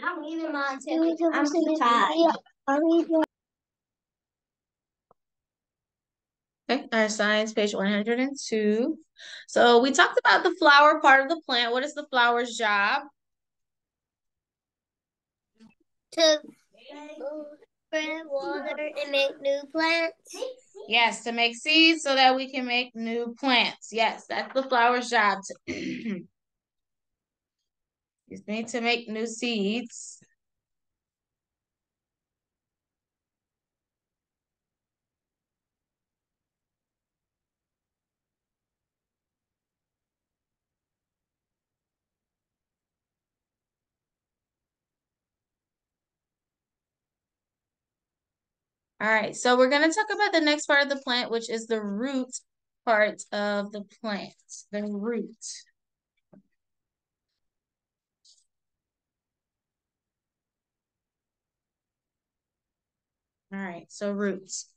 I'm leaving mine too. I'm too tired. Okay, our science page 102. So we talked about the flower part of the plant. What is the flower's job? To spread water and make new plants. Yes, to make seeds so that we can make new plants. Yes, that's the flower's job. Excuse me, to make new seeds. All right, so we're going to talk about the next part of the plant, which is the root part of the plant, the root. All right, so roots.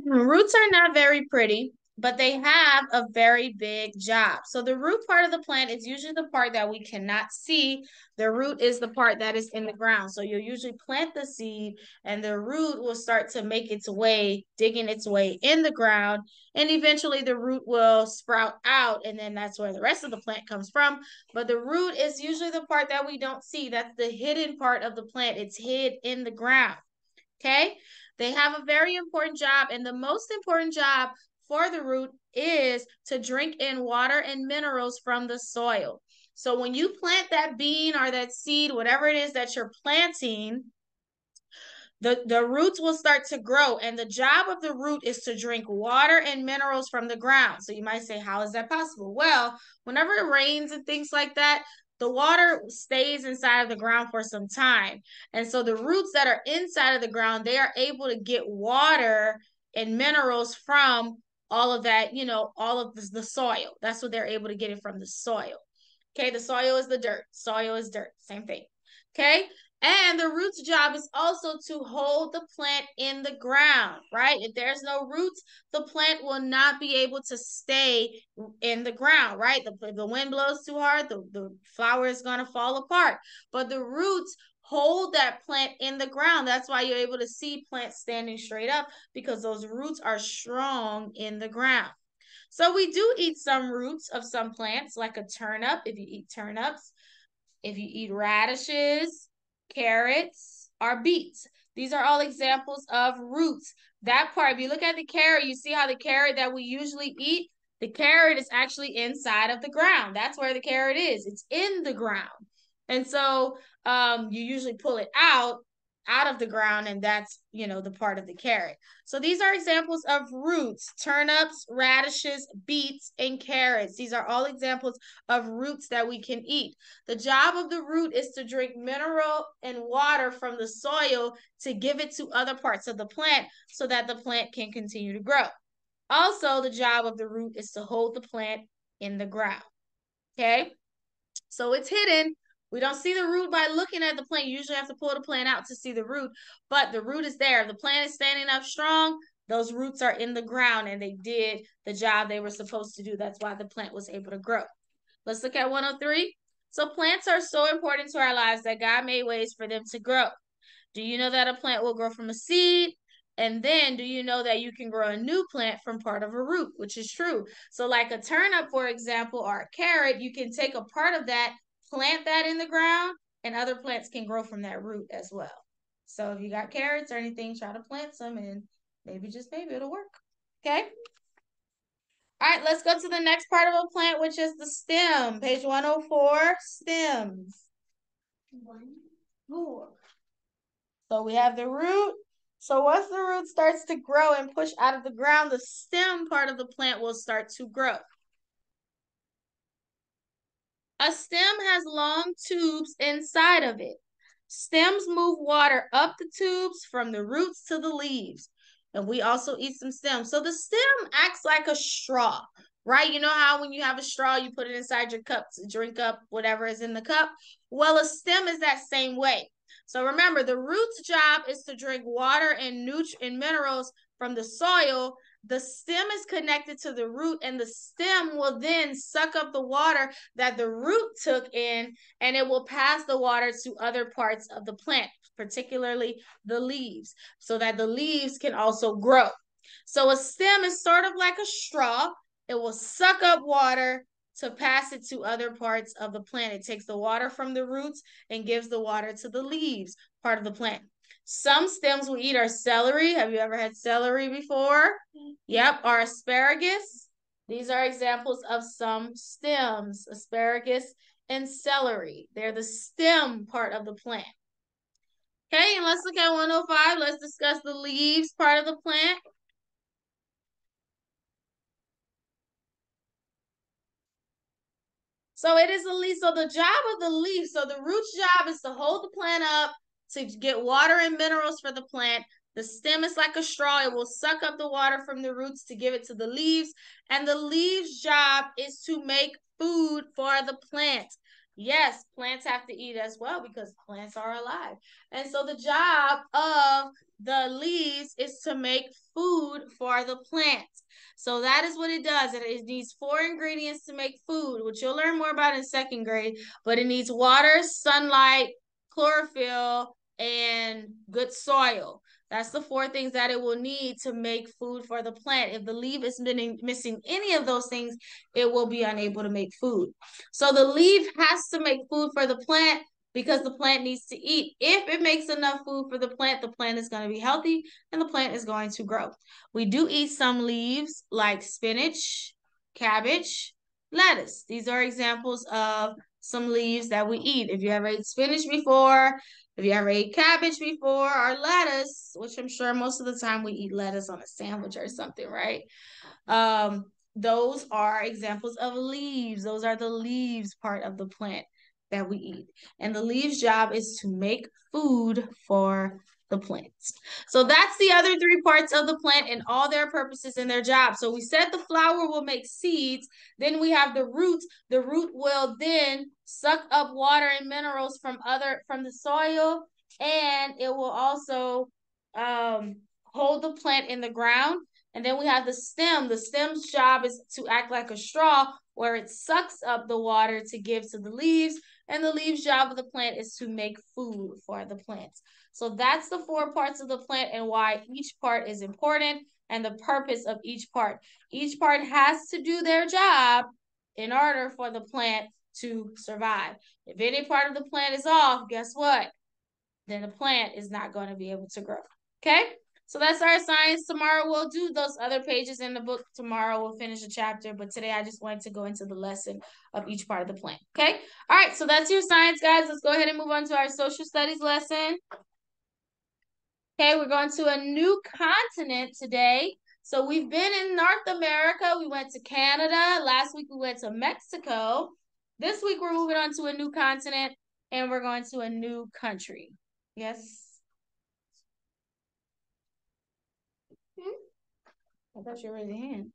Roots are not very pretty, but they have a very big job. So the root part of the plant is usually the part that we cannot see. The root is the part that is in the ground. So you'll usually plant the seed and the root will start to make its way, digging its way in the ground. And eventually the root will sprout out and then that's where the rest of the plant comes from. But the root is usually the part that we don't see. That's the hidden part of the plant. It's hid in the ground. Okay? They have a very important job, and the most important job for the root is to drink in water and minerals from the soil. So when you plant that bean or that seed, whatever it is that you're planting, the roots will start to grow, and the job of the root is to drink water and minerals from the ground. So you might say, how is that possible? Well, whenever it rains and things like that, the water stays inside of the ground for some time. And so the roots that are inside of the ground, they are able to get water and minerals from all of that, all of the soil. That's what they're able to get it from the soil. Okay, the soil is the dirt. Soil is dirt. Same thing. Okay, and the root's job is also to hold the plant in the ground, right? If there's no roots, the plant will not be able to stay in the ground, right? If the wind blows too hard, the flower is going to fall apart. But the roots hold that plant in the ground. That's why you're able to see plants standing straight up because those roots are strong in the ground. So we do eat some roots of some plants, like a turnip, if you eat turnips, if you eat radishes, carrots, or beets. These are all examples of roots. That part, if you look at the carrot, you see how the carrot that we usually eat, the carrot is actually inside of the ground. That's where the carrot is. It's in the ground. And so you usually pull it out of the ground, and that's, the part of the carrot. So these are examples of roots: turnips, radishes, beets, and carrots. These are all examples of roots that we can eat. The job of the root is to drink mineral and water from the soil to give it to other parts of the plant so that the plant can continue to grow. Also, the job of the root is to hold the plant in the ground. Okay? So it's hidden. We don't see the root by looking at the plant. You usually have to pull the plant out to see the root, but the root is there. The plant is standing up strong. Those roots are in the ground and they did the job they were supposed to do. That's why the plant was able to grow. Let's look at 103. So plants are so important to our lives that God made ways for them to grow. Do you know that a plant will grow from a seed? And then do you know that you can grow a new plant from part of a root, which is true. So like a turnip, for example, or a carrot, you can take a part of that, plant that in the ground, and other plants can grow from that root as well. So if you got carrots or anything, try to plant some and maybe, just maybe, it'll work. Okay? All right, let's go to the next part of a plant, which is the stem. Page 104, stems. 104. So we have the root. So once the root starts to grow and push out of the ground, the stem part of the plant will start to grow. A stem has long tubes inside of it. Stems move water up the tubes from the roots to the leaves. And we also eat some stems. So the stem acts like a straw, right? You know how when you have a straw, you put it inside your cup to drink up whatever is in the cup? Well, a stem is that same way. So remember, the root's job is to drink water and minerals from the soil, the stem is connected to the root, and the stem will then suck up the water that the root took in, and it will pass the water to other parts of the plant, particularly the leaves, so that the leaves can also grow. So a stem is sort of like a straw. It will suck up water to pass it to other parts of the plant. It takes the water from the roots and gives the water to the leaves, part of the plant. Some stems we eat are celery. Have you ever had celery before? Yep, or asparagus. These are examples of some stems, asparagus and celery. They're the stem part of the plant. Okay, and let's look at 105. Let's discuss the leaves part of the plant. So it is a leaf. So the job of the leaf, so the root's job is to hold the plant up, to get water and minerals for the plant. The stem is like a straw. It will suck up the water from the roots to give it to the leaves. And the leaves' job is to make food for the plant. Yes, plants have to eat as well because plants are alive. And so the job of the leaves is to make food for the plant. So that is what it does. It needs 4 ingredients to make food, which you'll learn more about in 2nd grade. But it needs water, sunlight, chlorophyll, and good soil. That's the 4 things that it will need to make food for the plant. If the leaf is missing any of those things, it will be unable to make food. So the leaf has to make food for the plant because the plant needs to eat. If it makes enough food for the plant is going to be healthy and the plant is going to grow. We do eat some leaves like spinach, cabbage, lettuce. These are examples of some leaves that we eat. If you ever ate spinach before, if you ever ate cabbage before, or lettuce, which I'm sure most of the time we eat lettuce on a sandwich or something, right? Those are examples of leaves. Those are the leaves part of the plant that we eat. And the leaves' job is to make food for the plants. So that's the other 3 parts of the plant and all their purposes and their job. So we said the flower will make seeds. Then we have the root. The root will then suck up water and minerals from the soil, and it will also hold the plant in the ground. And then we have the stem. The stem's job is to act like a straw where it sucks up the water to give to the leaves. And the leaves' job of the plant is to make food for the plants. So that's the 4 parts of the plant and why each part is important and the purpose of each part. Each part has to do their job in order for the plant to survive. If any part of the plant is off, guess what? Then the plant is not going to be able to grow. Okay? So that's our science. Tomorrow we'll do those other pages in the book. Tomorrow we'll finish a chapter, but today I just wanted to go into the lesson of each part of the plant. Okay? All right, so that's your science, guys. Let's go ahead and move on to our social studies lesson. Okay, we're going to a new continent today. So we've been in North America. We went to Canada. Last week we went to Mexico. This week we're moving on to a new continent and we're going to a new country. Yes? I thought you raised your hand.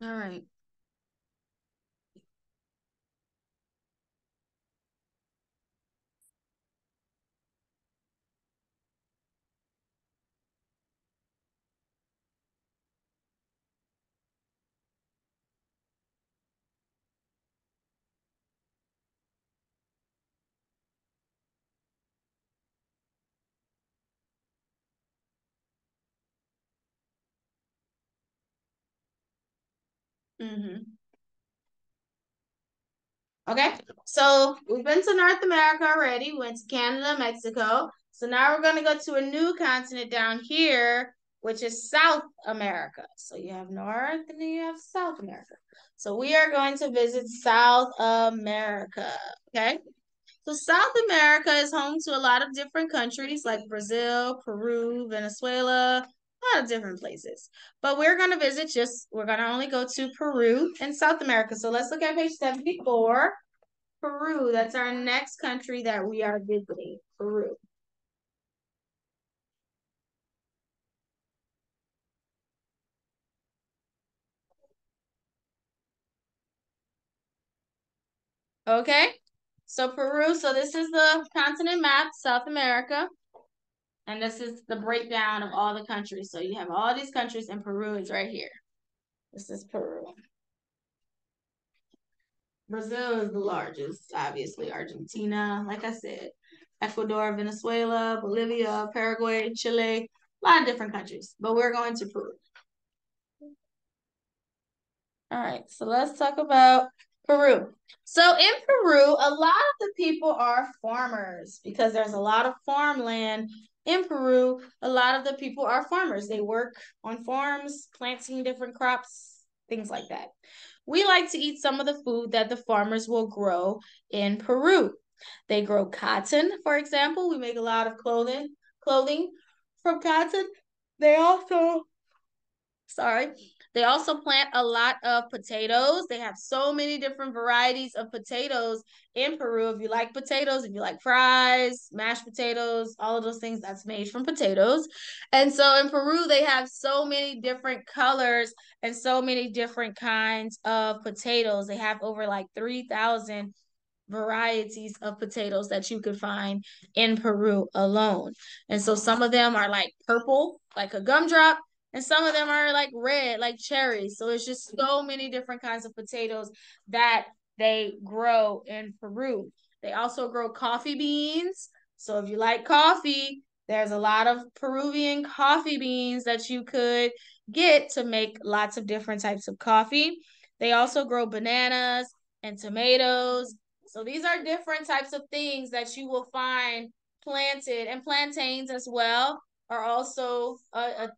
All right. Okay, so we've been to North America already. We went to Canada, Mexico. So now we're going to go to a new continent down here, which is South America. So you have North and then you have South America. So we are going to visit South America, okay? So South America is home to a lot of different countries like Brazil, Peru, Venezuela, a lot of different places. But we're going to we're going to only go to Peru and South America. So let's look at page 74. Peru, that's our next country that we are visiting, Peru. Okay, so Peru, so this is the continent map, South America, and this is the breakdown of all the countries. So you have all these countries, and Peru is right here. This is Peru. Brazil is the largest, obviously. Argentina, like I said, Ecuador, Venezuela, Bolivia, Paraguay, Chile, a lot of different countries, but we're going to Peru. All right, so let's talk about Peru. So in Peru, a lot of the people are farmers because there's a lot of farmland in Peru. A lot of the people are farmers. They work on farms, planting different crops, things like that. We like to eat some of the food that the farmers will grow in Peru. They grow cotton, for example. We make a lot of clothing from cotton. They also they also plant a lot of potatoes. They have so many different varieties of potatoes in Peru. If you like potatoes, if you like fries, mashed potatoes, all of those things, that's made from potatoes. And so in Peru, they have so many different colors and so many different kinds of potatoes. They have over like 3,000 varieties of potatoes that you could find in Peru alone. And so some of them are like purple, like a gumdrop, and some of them are like red, like cherries. So it's just so many different kinds of potatoes that they grow in Peru. They also grow coffee beans. So if you like coffee, there's a lot of Peruvian coffee beans that you could get to make lots of different types of coffee. They also grow bananas and tomatoes. So these are different types of things that you will find planted, and plantains as well are also a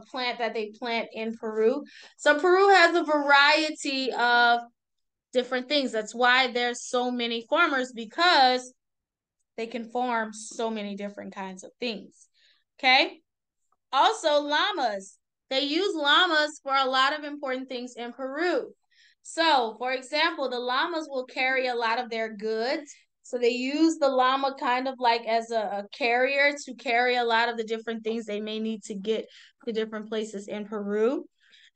plant that they plant in Peru. So Peru has a variety of different things. That's why there's so many farmers, because they can farm so many different kinds of things. Okay. Also, llamas. They use llamas for a lot of important things in Peru. So, for example, the llamas will carry a lot of their goods. So they use the llama kind of like as a carrier to carry a lot of the different things they may need to get to different places in Peru.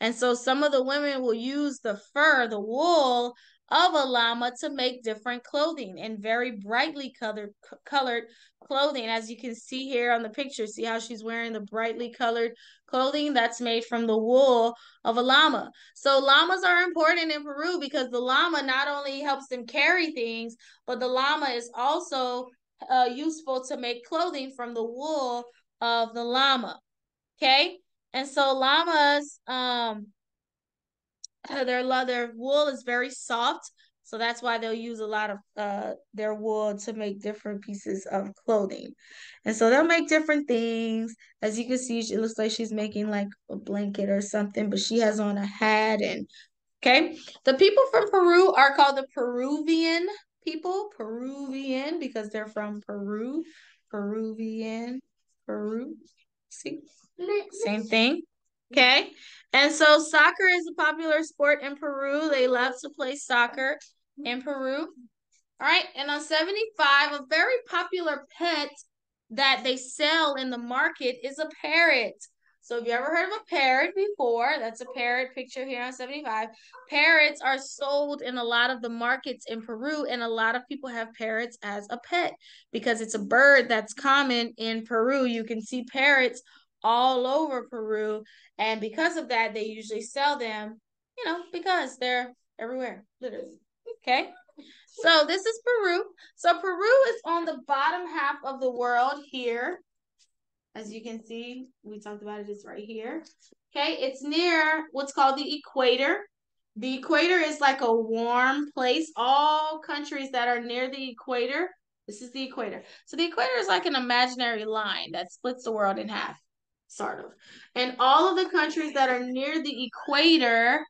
And so some of the women will use the fur, the wool of a llama to make different clothing, and very brightly colored clothing, as you can see here on the picture. See how she's wearing the brightly colored clothing that's made from the wool of a llama. So llamas are important in Peru because the llama not only helps them carry things, but the llama is also useful to make clothing from the wool of the llama. Okay, and so llamas, their wool is very soft, so that's why they'll use a lot of their wool to make different pieces of clothing. And so they'll make different things. As you can see, it looks like she's making like a blanket or something, but she has on a hat. And okay, the people from Peru are called the Peruvian people. Peruvian because they're from Peru. Peruvian, Peru. See, same thing. Okay. And so soccer is a popular sport in Peru. They love to play soccer in Peru. All right. And on 75, a very popular pet that they sell in the market is a parrot. So if you ever heard of a parrot before, that's a parrot picture here on 75. Parrots are sold in a lot of the markets in Peru, and a lot of people have parrots as a pet because it's a bird that's common in Peru. You can see parrots all over Peru, and because of that, they usually sell them, because they're everywhere, literally. Okay. So this is Peru. So Peru is on the bottom half of the world here. As you can see, we talked about it, it's right here. Okay, it's near what's called the equator. The equator is like a warm place. All countries that are near the equator, this is the equator. So the equator is like an imaginary line that splits the world in half. sort of. And all of the countries that are near the equator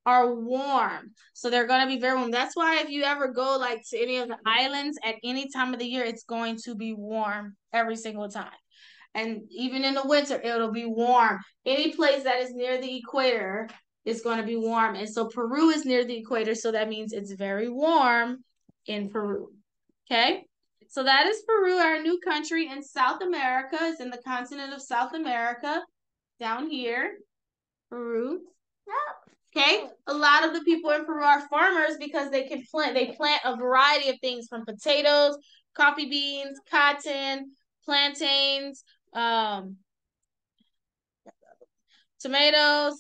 are warm. So they're going to be very warm. That's why if you ever go like to any of the islands at any time of the year, it's going to be warm every single time. And even in the winter, it'll be warm. Any place that is near the equator is going to be warm. And so Peru is near the equator, so that means it's very warm in Peru. Okay? So that is Peru, our new country in South America. It's in the continent of South America, down here, Peru. Okay, a lot of the people in Peru are farmers because they plant a variety of things from potatoes, coffee beans, cotton, plantains, tomatoes,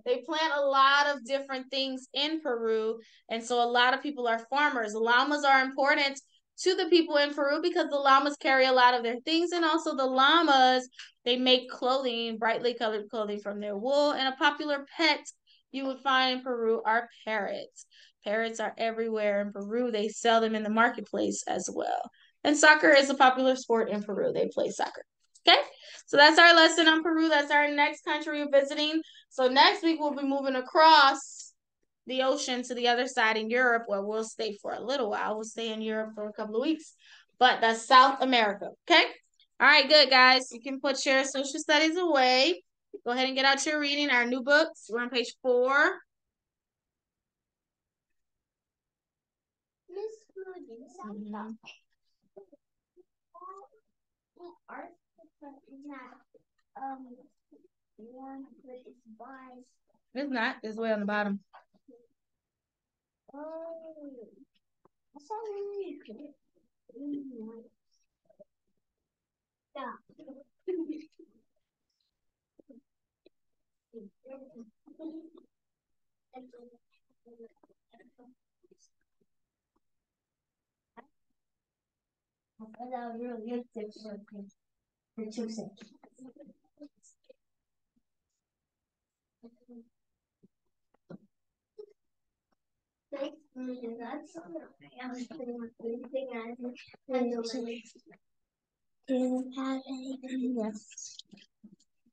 they plant a lot of different things in Peru, and so a lot of people are farmers. Llamas are important to the people in Peru because the llamas carry a lot of their things, and also the llamas, they make clothing, brightly colored clothing from their wool, and a popular pet you would find in Peru are parrots. Parrots are everywhere in Peru. They sell them in the marketplace as well. And soccer is a popular sport in Peru. They play soccer. Okay, so that's our lesson on Peru. That's our next country we're visiting. So next week, we'll be moving across the ocean to the other side in Europe, where we'll stay for a little while. We'll stay in Europe for a couple of weeks. But that's South America, okay? All right, good, guys. You can put your social studies away. Go ahead and get out your reading, our new books. We're on page 4. It's not. It's way on the bottom. That was really good for 2 seconds.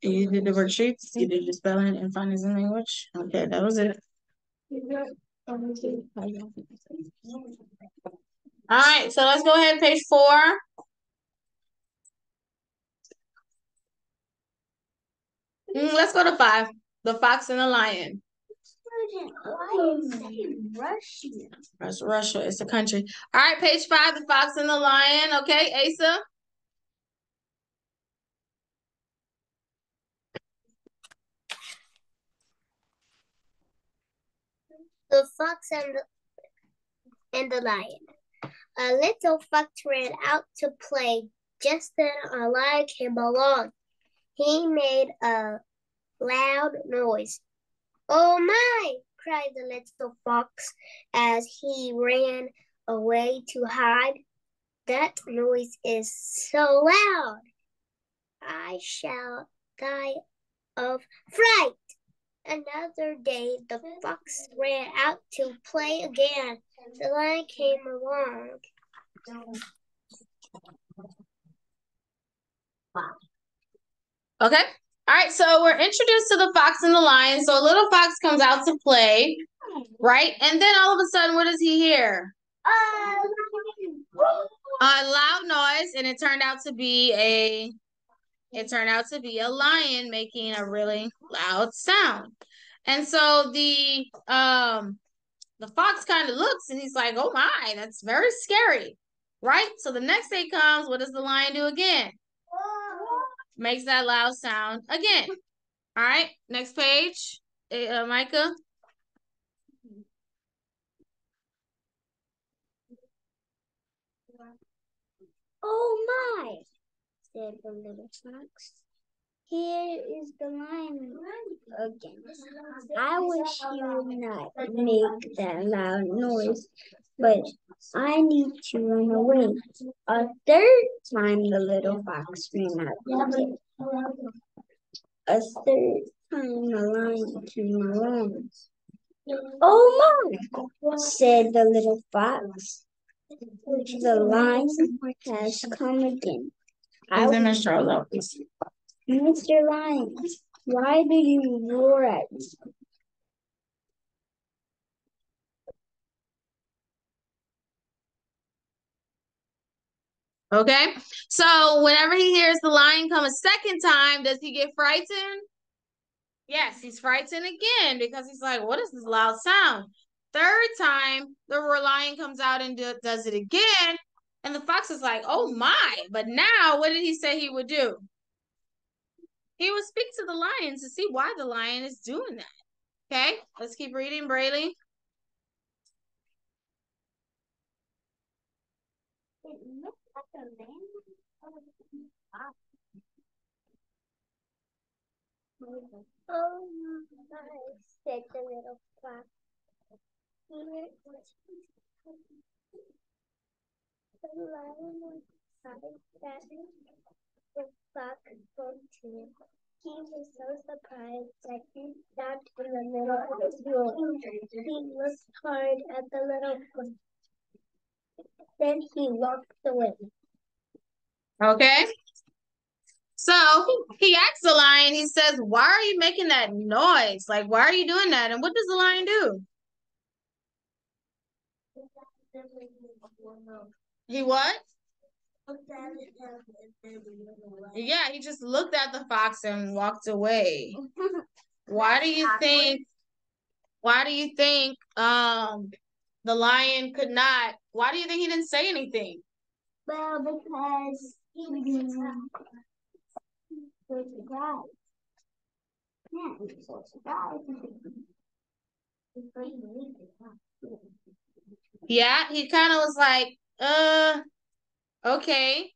You did the worksheets? You did the spelling and phonics and language? Okay, that was it. All right, so let's go ahead, page 4. Let's go to 5. The Fox and the Lion. Why is it Russia? That's Russia. It's a country. All right, page 5, The Fox and the Lion. Okay, Asa? The Fox and the Lion. A little fox ran out to play. Just then a lion came along. He made a loud noise. "Oh my!" cried the little fox as he ran away to hide. "That noise is so loud. I shall die of fright." Another day, the fox ran out to play again. The lion came along. Okay. All right, so we're introduced to the fox and the lion. So a little fox comes out to play, right? And then all of a sudden, what does he hear? A loud noise, and it turned out to be a lion making a really loud sound. And so the fox kind of looks and he's like, "Oh my, that's very scary." Right? So the next day comes, what does the lion do again? Makes that loud sound again. All right, next page. Micah. "Oh my," said the little fox. "Here is the lion again. I wish he would not make that loud noise, but I need to run away." A third time the little fox ran out. A third time the lion came along. "Oh my," said the little fox. "The lion has come again. Mr. Lion, why do you roar at me? Okay, so whenever he hears the lion come a second time, does he get frightened? Yes, he's frightened again because he's like, what is this loud sound? Third time, the lion comes out and does it again. And the fox is like, oh my. But now, what did he say he would do? He would speak to the lion to see why the lion is doing that. Okay, let's keep reading, Braylee. It looks like a man. Oh my, said the little fox. Here the lion was that the fox spoke to him. He was so surprised that he stopped in the middle of the room. He looked hard at the little fox. Then he walked away. Okay. So he asks the lion, he says, why are you making that noise? Like, why are you doing that? And what does the lion do? He what? Yeah, he just looked at the fox and walked away. Why do you think the lion could not, why do you think he didn't say anything? Well, because he was surprised. Yeah, he was so surprised. Yeah, he kind of was like, okay,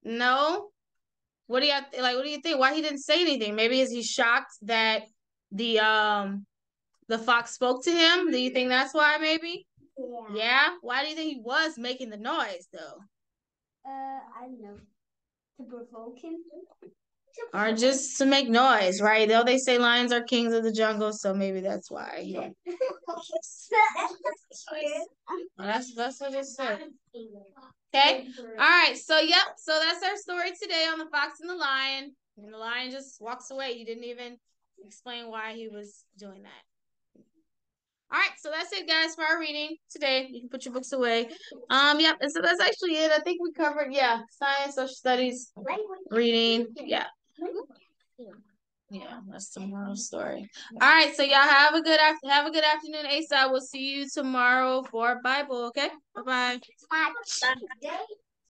no. What do you like? What do you think? Why he didn't say anything? Maybe is he shocked that the fox spoke to him? Do you think that's why? Maybe. Yeah. Yeah. Why do you think he was making the noise though? I don't know. To provoke him. Or just to make noise, right? Though they say lions are kings of the jungle, so maybe that's why. Yeah. Well, that's what it said. Okay. All right. So yep. So that's our story today on the fox and the lion. And the lion just walks away. You didn't even explain why he was doing that. All right, so that's it, guys, for our reading today. You can put your books away. Yep, and so that's actually it. I think we covered, science, social studies, reading. Yeah, that's tomorrow's story. All right, so y'all have a good afternoon, Asa. We'll see you tomorrow for Bible. Okay, bye. Bye.